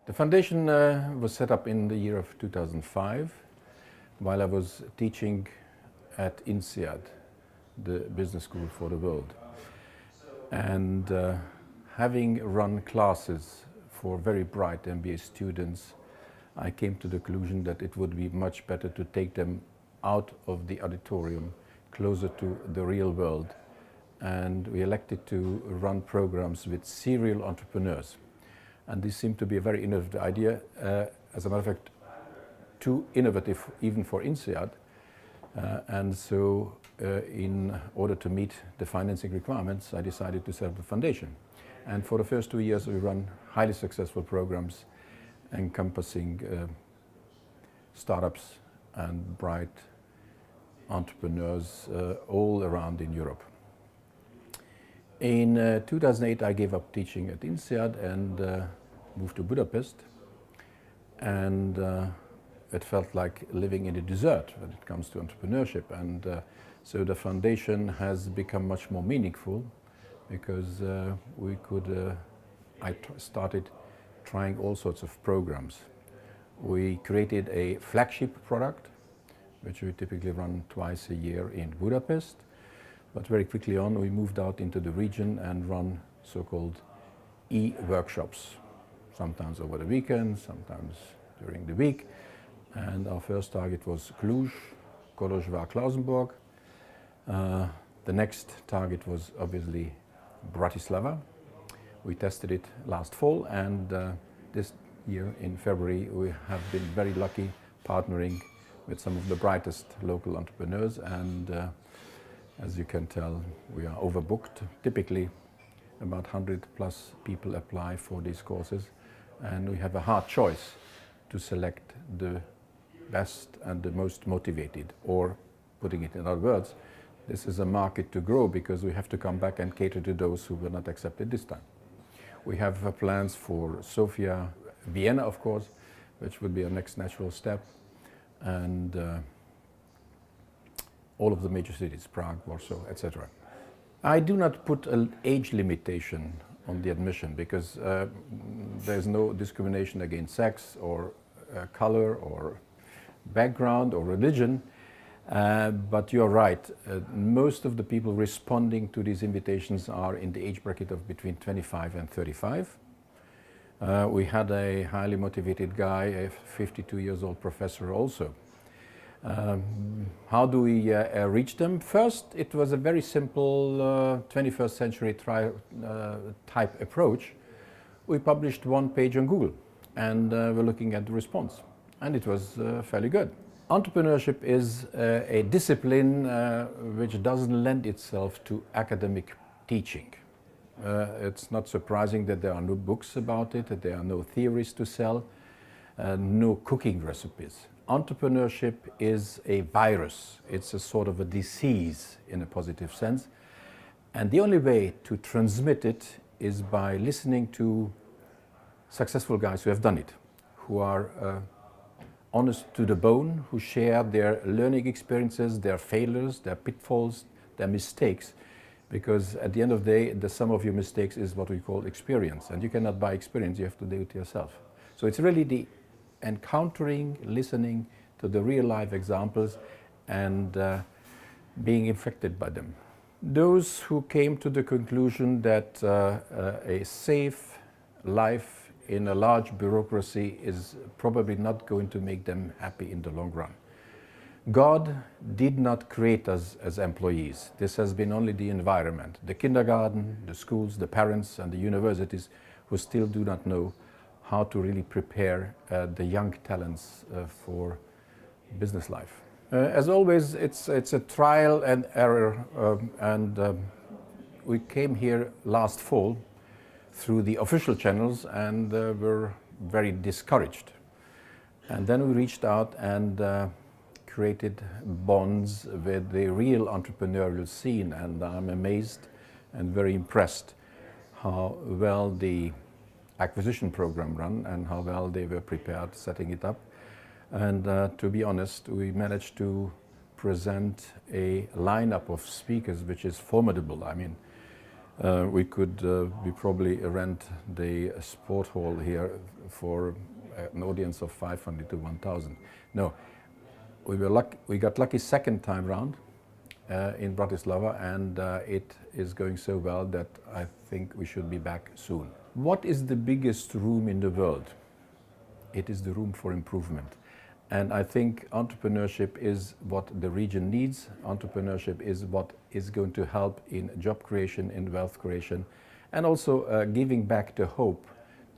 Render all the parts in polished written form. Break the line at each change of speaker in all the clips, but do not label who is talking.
The foundation was set up in the year of 2005 while I was teaching at INSEAD, the business school for the world. And having run classes for very bright MBA students, I came to the conclusion that it would be much better to take them out of the auditorium, closer to the real world. And we elected to run programs with serial entrepreneurs. And this seemed to be a very innovative idea. As a matter of fact, too innovative even for INSEAD. And so in order to meet the financing requirements, I decided to set up a foundation. And for the first 2 years, we run highly successful programs encompassing startups and bright entrepreneurs all around in Europe. In 2008, I gave up teaching at INSEAD and moved to Budapest. And it felt like living in a desert when it comes to entrepreneurship. And so the foundation has become much more meaningful because I started trying all sorts of programs. We created a flagship product, which we typically run twice a year in Budapest. But very quickly on, we moved out into the region and run so-called e-workshops, sometimes over the weekend, sometimes during the week. And our first target was Cluj, Kolozsvár, Klausenburg. The next target was obviously Bratislava. We tested it last fall, and this year in February we have been very lucky partnering with some of the brightest local entrepreneurs, and as you can tell, we are overbooked. Typically about 100 plus people apply for these courses, and we have a hard choice to select the best and the most motivated, or putting it in other words, this is a market to grow because we have to come back and cater to those who were not accepted this time. We have plans for Sofia, Vienna of course, which would be our next natural step, and all of the major cities, Prague, Warsaw, etc. I do not put an age limitation on the admission because there's no discrimination against sex or color or background or religion. But you're right, most of the people responding to these invitations are in the age bracket of between 25 and 35. We had a highly motivated guy, a 52 years old professor also. How do we reach them? First, it was a very simple 21st century type approach. We published one page on Google and we're looking at the response, and it was fairly good. Entrepreneurship is a discipline which doesn't lend itself to academic teaching. It's not surprising that there are no books about it, that there are no theories to sell, no cooking recipes. Entrepreneurship is a virus. It's a sort of a disease in a positive sense. And the only way to transmit it is by listening to successful guys who have done it, who are honest to the bone, who share their learning experiences, their failures, their pitfalls, their mistakes. Because at the end of the day, the sum of your mistakes is what we call experience. And you cannot buy experience, you have to do it yourself. So it's really the encountering, listening to the real life examples and being infected by them. Those who came to the conclusion that a safe life in a large bureaucracy is probably not going to make them happy in the long run. God did not create us as employees. This has been only the environment, the kindergarten, the schools, the parents and the universities who still do not know how to really prepare the young talents for business life. As always, it's a trial and error, and we came here last fall through the official channels and were very discouraged. And then we reached out and created bonds with the real entrepreneurial scene, and I'm amazed and very impressed how well the acquisition program run and how well they were prepared setting it up. And to be honest, we managed to present a lineup of speakers which is formidable. I mean, we could we probably rent the sport hall here for an audience of 500 to 1,000. No, we got lucky second time round in Bratislava, and it is going so well that I think we should be back soon. What is the biggest room in the world? It is the room for improvement. And I think entrepreneurship is what the region needs. Entrepreneurship is what is going to help in job creation, in wealth creation, and also giving back the hope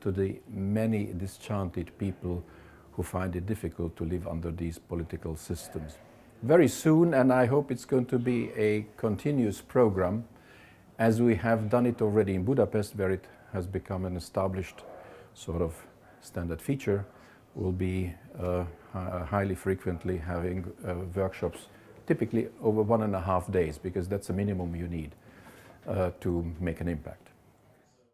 to the many disenchanted people who find it difficult to live under these political systems. Very soon, and I hope it's going to be a continuous program, as we have done it already in Budapest, where it has become an established sort of standard feature, will be highly frequently having workshops, typically over 1.5 days, because that's the minimum you need to make an impact.